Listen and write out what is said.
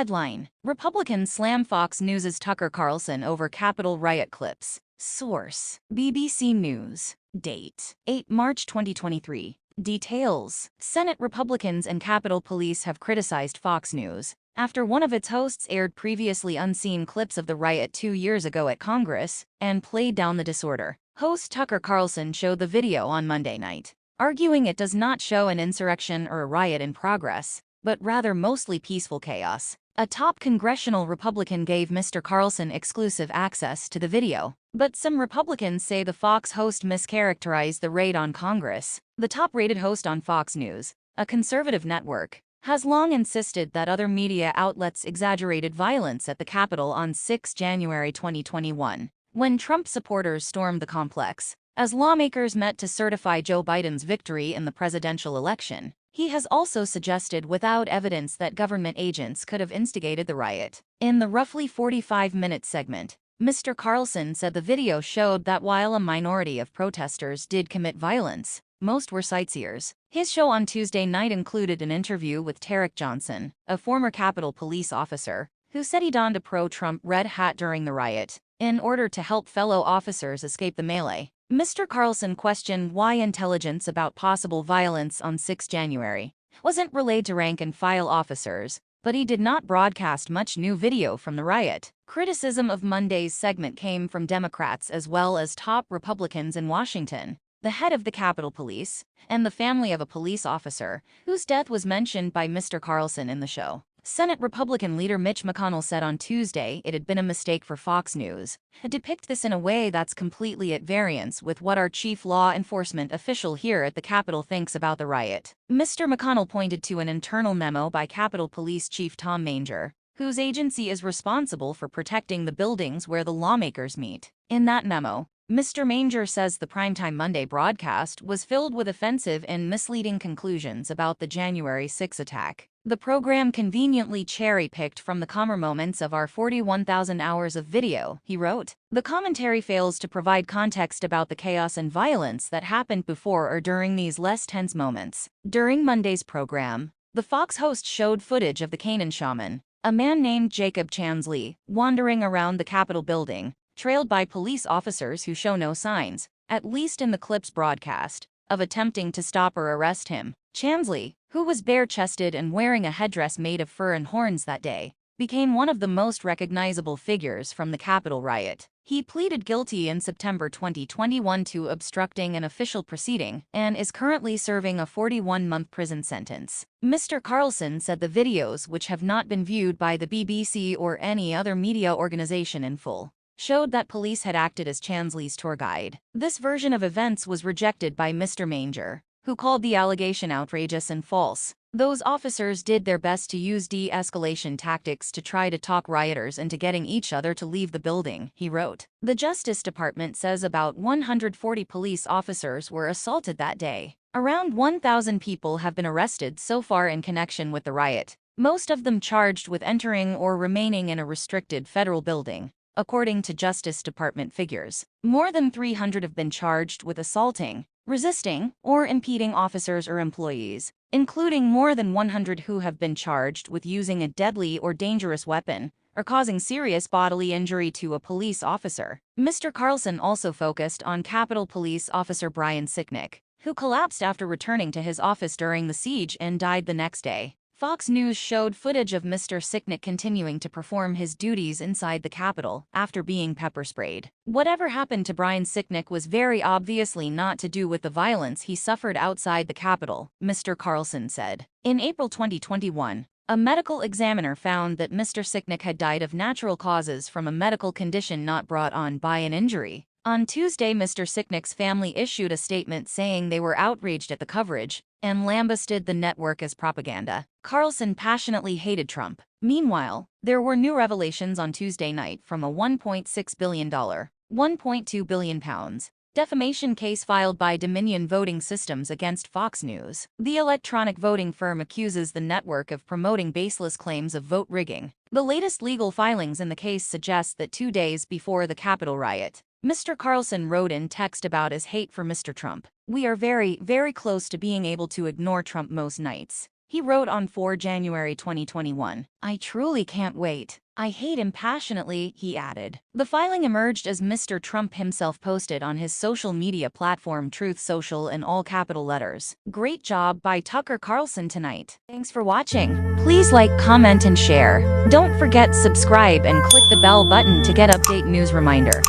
Headline: Republicans slam Fox News' Tucker Carlson over Capitol riot clips. Source: BBC News. Date: 8 March 2023. Details: Senate Republicans and Capitol Police have criticized Fox News after one of its hosts aired previously unseen clips of the riot 2 years ago at Congress and played down the disorder. Host Tucker Carlson showed the video on Monday night, arguing it does not show an insurrection or a riot in progress, but rather mostly peaceful chaos. A top congressional Republican gave Mr. Carlson exclusive access to the video, but some Republicans say the Fox host mischaracterized the raid on Congress. The top-rated host on Fox News, a conservative network, has long insisted that other media outlets exaggerated violence at the Capitol on 6 January 2021, when Trump supporters stormed the complex, as lawmakers met to certify Joe Biden's victory in the presidential election. He has also suggested without evidence that government agents could have instigated the riot. In the roughly 45-minute segment, Mr. Carlson said the video showed that while a minority of protesters did commit violence, most were sightseers. His show on Tuesday night included an interview with Tarek Johnson, a former Capitol Police officer, who said he donned a pro-Trump red hat during the riot in order to help fellow officers escape the melee. Mr. Carlson questioned why intelligence about possible violence on 6 January wasn't relayed to rank-and-file officers, but he did not broadcast much new video from the riot. Criticism of Monday's segment came from Democrats as well as top Republicans in Washington, the head of the Capitol Police, and the family of a police officer, whose death was mentioned by Mr. Carlson in the show. Senate Republican leader Mitch McConnell said on Tuesday it had been a mistake for Fox News to depict this in a way that's completely at variance with what our chief law enforcement official here at the Capitol thinks about the riot. Mr. McConnell pointed to an internal memo by Capitol Police Chief Tom Manger, whose agency is responsible for protecting the buildings where the lawmakers meet. In that memo, Mr. Manger says the primetime Monday broadcast was filled with offensive and misleading conclusions about the January 6 attack. The program conveniently cherry-picked from the calmer moments of our 41,000 hours of video, he wrote. The commentary fails to provide context about the chaos and violence that happened before or during these less tense moments. During Monday's program, the Fox host showed footage of the Canaan shaman, a man named Jacob Chansley, wandering around the Capitol building, trailed by police officers who show no signs, at least in the clip's broadcast, of attempting to stop or arrest him. Chansley, who was bare-chested and wearing a headdress made of fur and horns that day, became one of the most recognizable figures from the Capitol riot. He pleaded guilty in September 2021 to obstructing an official proceeding and is currently serving a 41-month prison sentence. Mr. Carlson said the videos, which have not been viewed by the BBC or any other media organization in full, showed that police had acted as Chansley's tour guide. This version of events was rejected by Mr. Manger, who called the allegation outrageous and false. Those officers did their best to use de-escalation tactics to try to talk rioters into getting each other to leave the building, he wrote. The Justice Department says about 140 police officers were assaulted that day. Around 1,000 people have been arrested so far in connection with the riot, most of them charged with entering or remaining in a restricted federal building. According to Justice Department figures, more than 300 have been charged with assaulting, resisting, or impeding officers or employees, including more than 100 who have been charged with using a deadly or dangerous weapon or causing serious bodily injury to a police officer. Mr. Carlson also focused on Capitol Police Officer Brian Sicknick, who collapsed after returning to his office during the siege and died the next day. Fox News showed footage of Mr. Sicknick continuing to perform his duties inside the Capitol after being pepper-sprayed. Whatever happened to Brian Sicknick was very obviously not to do with the violence he suffered outside the Capitol, Mr. Carlson said. In April 2021, a medical examiner found that Mr. Sicknick had died of natural causes from a medical condition not brought on by an injury. On Tuesday, Mr. Sicknick's family issued a statement saying they were outraged at the coverage and lambasted the network as propaganda. Carlson passionately hated Trump. Meanwhile, there were new revelations on Tuesday night from a $1.6 billion, £1.2 billion defamation case filed by Dominion Voting Systems against Fox News. The electronic voting firm accuses the network of promoting baseless claims of vote rigging. The latest legal filings in the case suggest that 2 days before the Capitol riot, Mr. Carlson wrote in text about his hate for Mr. Trump. "We are very, very close to being able to ignore Trump most nights. He wrote on 4 January 2021, "I truly can't wait. I hate him passionately," he added. The filing emerged as Mr. Trump himself posted on his social media platform Truth Social in all capital letters. Great job by Tucker Carlson tonight. Thanks for watching. Please like, comment, and share. Don't forget subscribe and click the bell button to get update news reminder.